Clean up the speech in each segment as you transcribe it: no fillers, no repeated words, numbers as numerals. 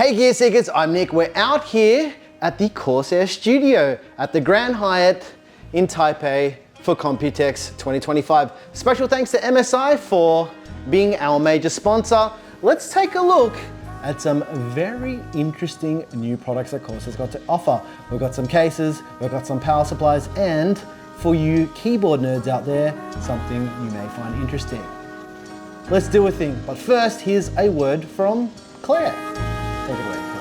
Hey Gear Seekers, I'm Nick. We're out here at the Corsair studio at the Grand Hyatt in Taipei for Computex 2025. Special thanks to MSI for being our major sponsor. Let's take a look at some very interesting new products that Corsair's got to offer. We've got some cases, we've got some power supplies, and for you keyboard nerds out there, something you may find interesting. Let's do a thing, but first, here's a word from Claire. Take it away, Claire.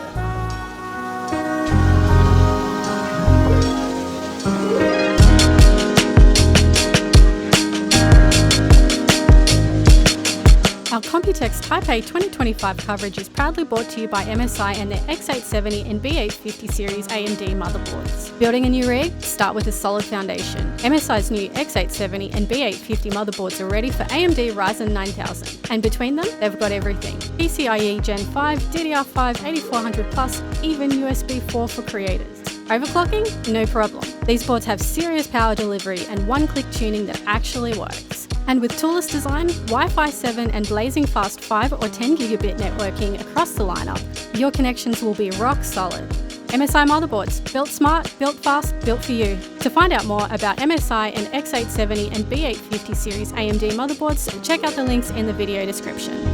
Our Computex Taipei 2025 coverage is proudly brought to you by MSI and their X870 and B850 series AMD motherboards. Building a new rig? Start with a solid foundation. MSI's new X870 and B850 motherboards are ready for AMD Ryzen 9000. And between them, they've got everything. PCIe Gen 5, DDR5, 8400+, even USB 4 for creators. Overclocking? No problem. These boards have serious power delivery and one-click tuning that actually works. And with toolless design, Wi-Fi 7 and blazing fast 5 or 10 gigabit networking across the lineup, your connections will be rock solid. MSI motherboards, built smart, built fast, built for you. To find out more about MSI and X870 and B850 series AMD motherboards, check out the links in the video description.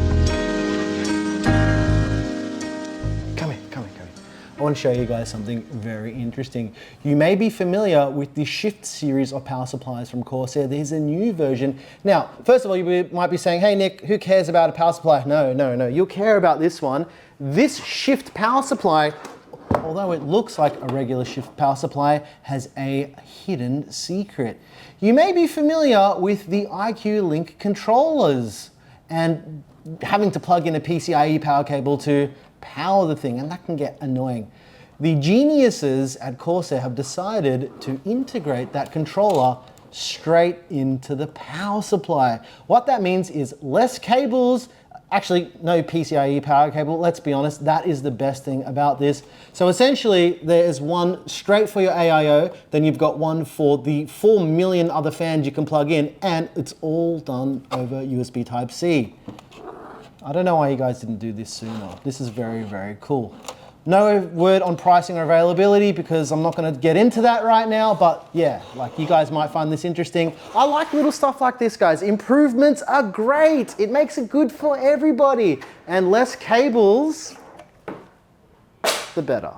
I want to show you guys something very interesting. You may be familiar with the Shift series of power supplies from Corsair. There's a new version. Now, first of all, you might be saying, hey Nick, who cares about a power supply? No, you'll care about this one. This Shift power supply, although it looks like a regular Shift power supply, has a hidden secret. You may be familiar with the IQ Link controllers and having to plug in a PCIe power cable to power the thing, and that can get annoying. The geniuses at Corsair have decided to integrate that controller straight into the power supply. What that means is less cables, actually no PCIe power cable, let's be honest, that is the best thing about this. So essentially there's one straight for your AIO, then you've got one for the 4 million other fans you can plug in, and it's all done over USB Type-C. I don't know why you guys didn't do this sooner. This is very, very cool. No word on pricing or availability because I'm not gonna get into that right now, but yeah, like you guys might find this interesting. I like little stuff like this, guys. Improvements are great. It makes it good for everybody. And less cables, the better.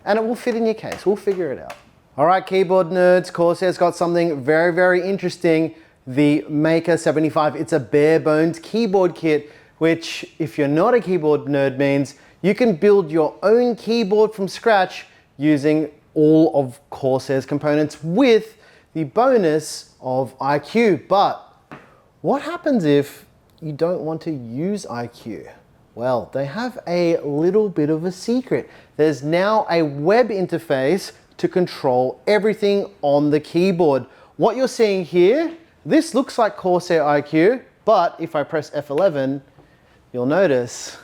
And it will fit in your case. We'll figure it out. All right, keyboard nerds, Corsair's got something very, very interesting. The Maker 75, it's a bare bones keyboard kit, which if you're not a keyboard nerd means you can build your own keyboard from scratch using all of Corsair's components with the bonus of IQ. But what happens if you don't want to use IQ? Well, they have a little bit of a secret. There's now a web interface to control everything on the keyboard. What you're seeing here, this looks like Corsair IQ, but if I press F11, you'll notice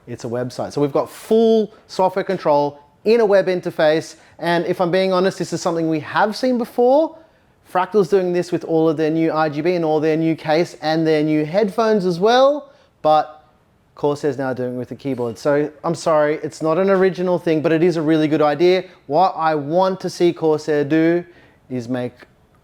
it's a website. So we've got full software control in a web interface. And if I'm being honest, this is something we have seen before. Fractal's doing this with all of their new RGB and all their new case and their new headphones as well. But Corsair's now doing it with the keyboard. So I'm sorry, it's not an original thing, but it is a really good idea. What I want to see Corsair do is make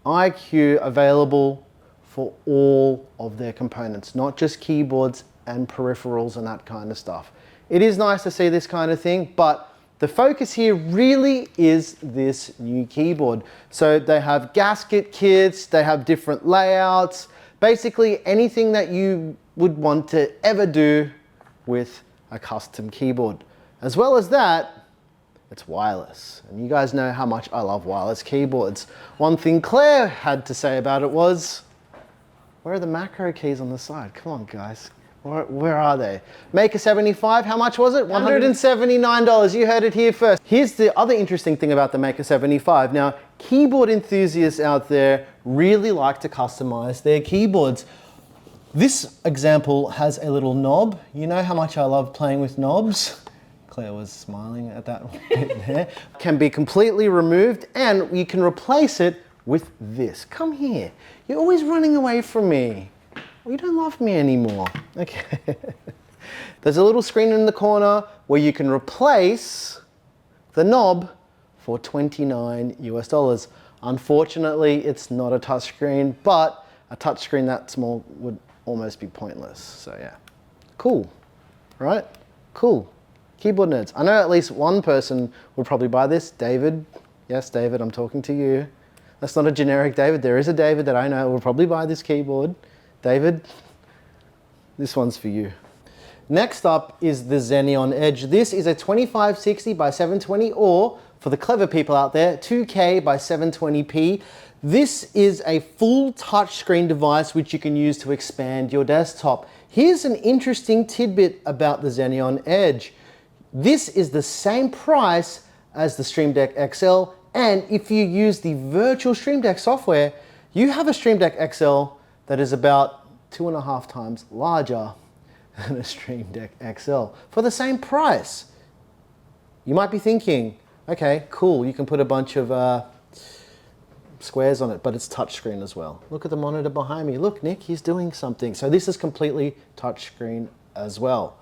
IQ available for all of their components, not just keyboards and peripherals and that kind of stuff. It is nice to see this kind of thing, but the focus here really is this new keyboard. So they have gasket kits, they have different layouts, basically anything that you would want to ever do with a custom keyboard. As well as that, it's wireless. And you guys know how much I love wireless keyboards. One thing Claire had to say about it was, where are the macro keys on the side? Come on, guys. Where are they? Maker 75, how much was it? $179. You heard it here first. Here's the other interesting thing about the Maker 75. Now, keyboard enthusiasts out there really like to customize their keyboards. This example has a little knob. You know how much I love playing with knobs. Claire was smiling at that bit there. Can be completely removed and you can replace it with this. Come here. You're always running away from me. You don't love me anymore. Okay. There's a little screen in the corner where you can replace the knob for $29 US. Unfortunately, it's not a touchscreen, but a touchscreen that small would almost be pointless. So yeah, cool, right? Cool. Keyboard nerds. I know at least one person would probably buy this. David. Yes, David, I'm talking to you. That's not a generic David. There is a David that I know will probably buy this keyboard. David, this one's for you. Next up is the Xenon Edge. This is a 2560 by 720, or for the clever people out there, 2K by 720p. This is a full touchscreen device which you can use to expand your desktop. Here's an interesting tidbit about the Xenon Edge. This is the same price as the Stream Deck XL, and if you use the virtual Stream Deck software, you have a Stream Deck XL that is about 2.5 times larger than a Stream Deck XL for the same price. You might be thinking, okay, cool, you can put a bunch of squares on it, but it's touchscreen as well. Look at the monitor behind me. Look, Nick, he's doing something. So this is completely touchscreen as well.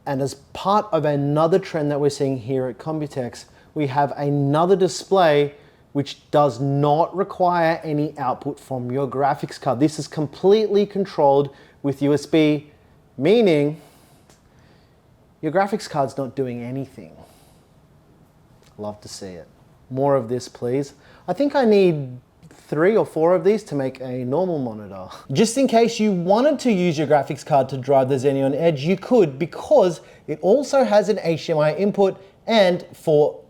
And as part of another trend that we're seeing here at Computex, we have another display which does not require any output from your graphics card. This is completely controlled with USB, meaning your graphics card's not doing anything. Love to see it. More of this, please. I think I need 3 or 4 of these to make a normal monitor. Just in case you wanted to use your graphics card to drive the Xenon Edge, you could, because it also has an HDMI input, and for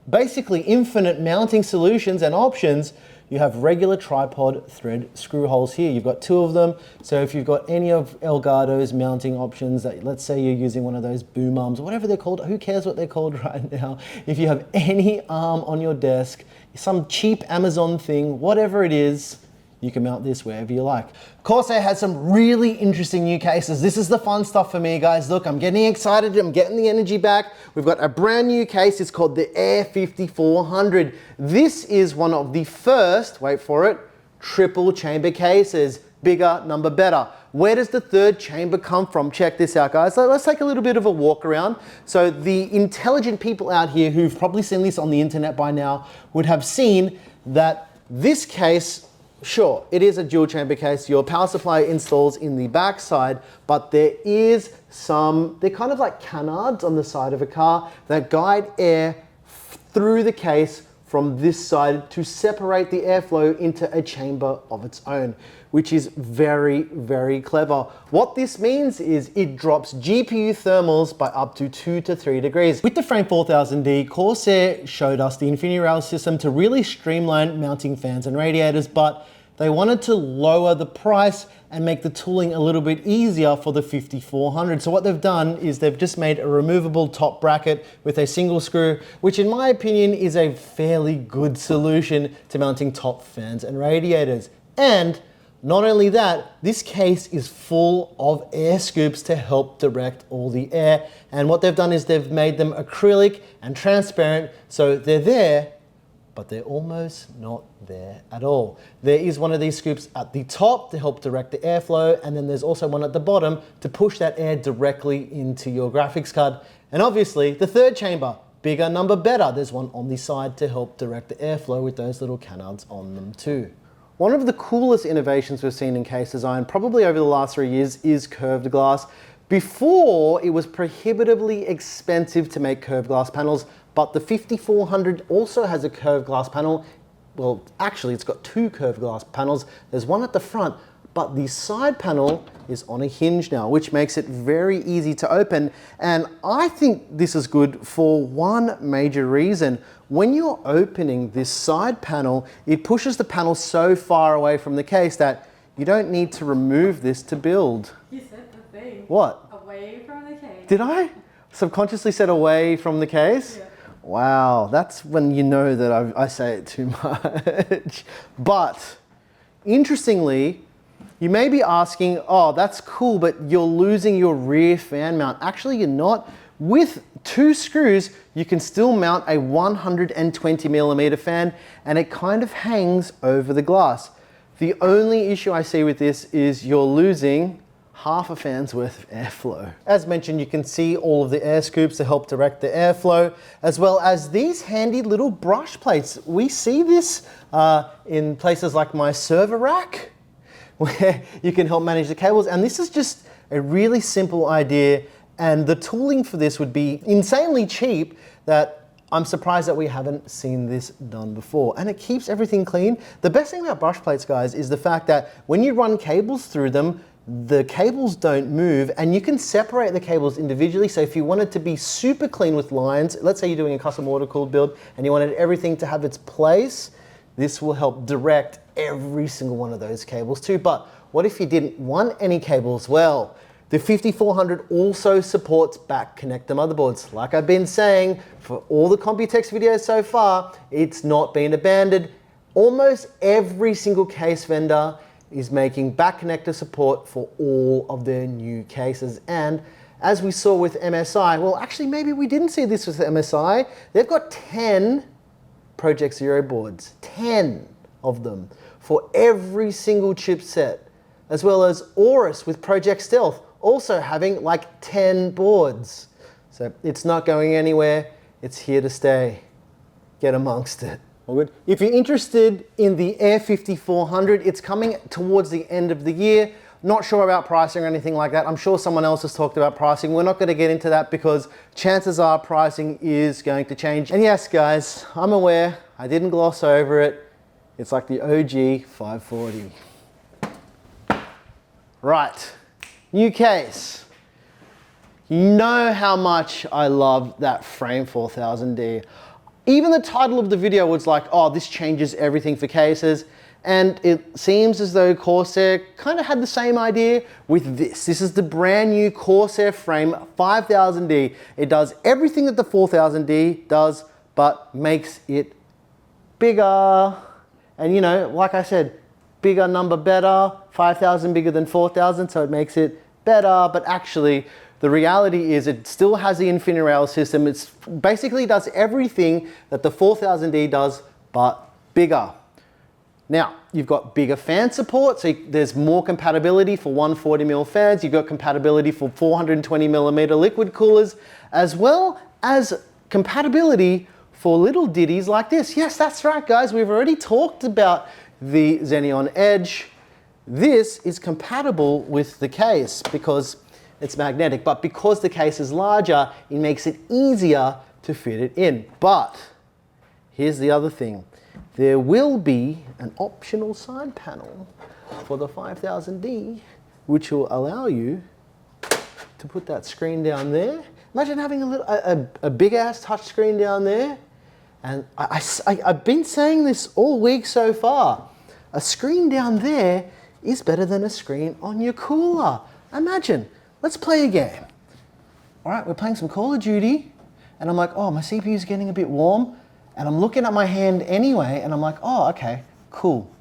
basically infinite mounting solutions and options, you have regular tripod thread screw holes here. You've got 2 of them. So if you've got any of Elgato's mounting options, that let's say you're using one of those boom arms, whatever they're called, who cares what they're called right now? If you have any arm on your desk, some cheap Amazon thing, whatever it is, you can mount this wherever you like. Corsair has some really interesting new cases. This is the fun stuff for me, guys. Look, I'm getting excited. I'm getting the energy back. We've got a brand new case. It's called the Air 5400. This is one of the first, wait for it, triple chamber cases. Bigger, number better. Where does the third chamber come from? Check this out, guys. Let's take a little bit of a walk around. So the intelligent people out here who've probably seen this on the internet by now would have seen that this case, sure, it is a dual chamber case. Your power supply installs in the back side, but there is they're kind of like canards on the side of a car that guide air through the case from this side to separate the airflow into a chamber of its own, which is very, very clever. What this means is it drops GPU thermals by up to 2 to 3 degrees. With the Frame 4000D, Corsair showed us the InfiniRail system to really streamline mounting fans and radiators, but they wanted to lower the price and make the tooling a little bit easier for the 5400. So what they've done is they've just made a removable top bracket with a single screw, which in my opinion is a fairly good solution to mounting top fans and radiators. And not only that, this case is full of air scoops to help direct all the air. And what they've done is they've made them acrylic and transparent, so they're there, but they're almost not there at all. There is one of these scoops at the top to help direct the airflow, and then there's also one at the bottom to push that air directly into your graphics card. And obviously, the third chamber, bigger, number better. There's one on the side to help direct the airflow with those little canards on them too. One of the coolest innovations we've seen in case design, probably over the last 3 years, is curved glass. Before, it was prohibitively expensive to make curved glass panels, but the 5400 also has a curved glass panel. Well, actually, it's got 2 curved glass panels. There's one at the front, but the side panel is on a hinge now, which makes it very easy to open. And I think this is good for one major reason. When you're opening this side panel, it pushes the panel so far away from the case that you don't need to remove this to build. You said the thing. What? Away from the case. Did I? Subconsciously said away from the case? Yeah. Wow, that's when you know that I say it too much. But interestingly, you may be asking, oh, that's cool, but you're losing your rear fan mount. Actually, you're not. With 2 screws, you can still mount a 120mm fan, and it kind of hangs over the glass. The only issue I see with this is you're losing half a fan's worth of airflow. As mentioned, you can see all of the air scoops to help direct the airflow, as well as these handy little brush plates. We see this in places like my server rack, where you can help manage the cables. And this is just a really simple idea. And the tooling for this would be insanely cheap that I'm surprised that we haven't seen this done before. And it keeps everything clean. The best thing about brush plates, guys, is the fact that when you run cables through them, the cables don't move, and you can separate the cables individually. So if you wanted to be super clean with lines, let's say you're doing a custom water-cooled build and you wanted everything to have its place, this will help direct every single one of those cables too. But what if you didn't want any cables? Well, the 5400 also supports back connector motherboards. Like I've been saying, for all the Computex videos so far, it's not been abandoned. Almost every single case vendor is making back connector support for all of their new cases. And as we saw with MSI, well, actually, maybe we didn't see this with MSI. They've got 10 Project Zero boards, 10 of them for every single chipset, as well as Aorus with Project Stealth, also having like 10 boards. So it's not going anywhere, it's here to stay. Get amongst it. All good. If you're interested in the Air 5400, it's coming towards the end of the year. Not sure about pricing or anything like that. I'm sure someone else has talked about pricing. We're not going to get into that because chances are pricing is going to change. And yes, guys, I'm aware. I didn't gloss over it. It's like the OG 540. Right. New case. You know how much I love that Frame 4000D. Even the title of the video was like, oh, this changes everything for cases. And it seems as though Corsair kind of had the same idea with this. This is the brand new Corsair Frame 5000D. It does everything that the 4000D does, but makes it bigger. And you know, like I said, bigger number better, 5,000 bigger than 4,000, so it makes it better. But actually, the reality is it still has the InfiniRail system. It basically does everything that the 4000D does, but bigger. Now, you've got bigger fan support, so there's more compatibility for 140mm fans. You've got compatibility for 420mm liquid coolers, as well as compatibility for little ditties like this. Yes, that's right, guys. We've already talked about the Xenon Edge. This is compatible with the case because it's magnetic, but because the case is larger, it makes it easier to fit it in. But here's the other thing. There will be an optional side panel for the 5000D, which will allow you to put that screen down there. Imagine having a big ass touch screen down there. And I've been saying this all week so far. A screen down there is better than a screen on your cooler. Imagine, let's play a game. All right, we're playing some Call of Duty, and I'm like, oh, my CPU's getting a bit warm, and I'm looking at my hand anyway, and I'm like, oh, okay, cool.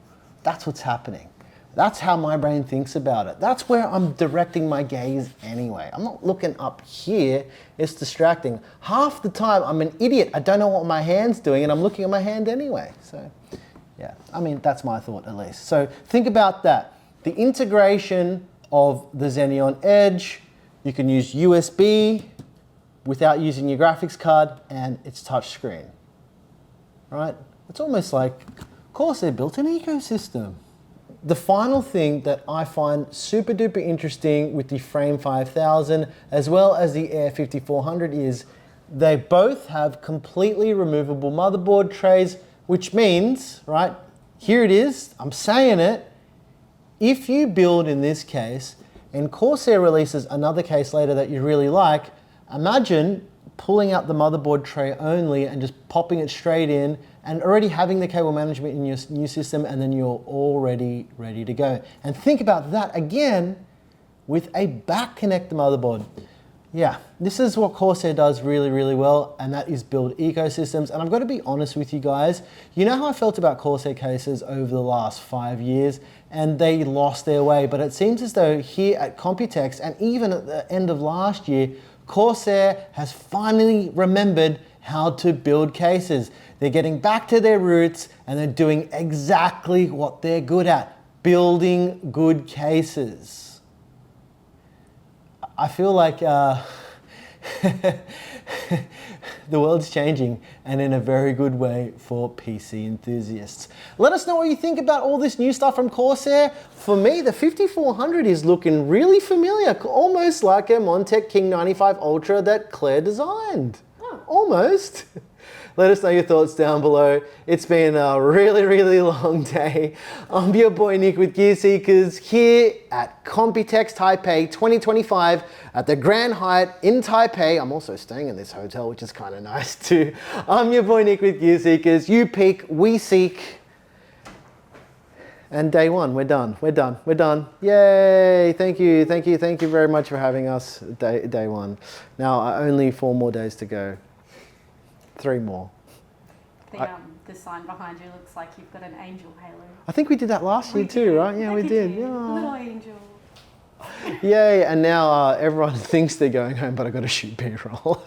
That's what's happening. That's how my brain thinks about it. That's where I'm directing my gaze anyway. I'm not looking up here, it's distracting. Half the time, I'm an idiot. I don't know what my hand's doing, and I'm looking at my hand anyway. So, yeah, I mean, that's my thought at least. So think about that. The integration of the Xenon Edge, you can use USB without using your graphics card, and it's touchscreen, right? It's almost like Corsair built an ecosystem. The final thing that I find super duper interesting with the Frame 5000 as well as the Air 5400 is they both have completely removable motherboard trays, which means, right, here it is, I'm saying it, if you build in this case and Corsair releases another case later that you really like, imagine pulling out the motherboard tray only and just popping it straight in and already having the cable management in your new system, and then you're already ready to go. And think about that again with a back connector motherboard. Yeah, this is what Corsair does really, really well, and that is build ecosystems. And I've got to be honest with you guys, you know how I felt about Corsair cases over the last 5 years, and they lost their way, but it seems as though here at Computex, and even at the end of last year, Corsair has finally remembered how to build cases. They're getting back to their roots, and they're doing exactly what they're good at, building good cases. I feel like the world's changing, and in a very good way for PC enthusiasts. Let us know what you think about all this new stuff from Corsair. For me, the 5400 is looking really familiar, almost like a Montech King 95 Ultra that Claire designed. Almost. Let us know your thoughts down below. It's been a really, really long day. I'm your boy Nick with Gear Seekers here at Computex Taipei 2025 at the Grand Hyatt in Taipei. I'm also staying in this hotel, which is kind of nice too. I'm your boy Nick with Gear Seekers. You peak, we seek. And day one, we're done. We're done. We're done. Yay! Thank you, thank you, thank you very much for having us. Day one. Now only 4 more days to go. 3 more. The sign behind you looks like you've got an angel halo. I think we did that last year too, right? Yeah, we did. Yeah. Little angel. Yay! And now everyone thinks they're going home, but I got to shoot B-roll.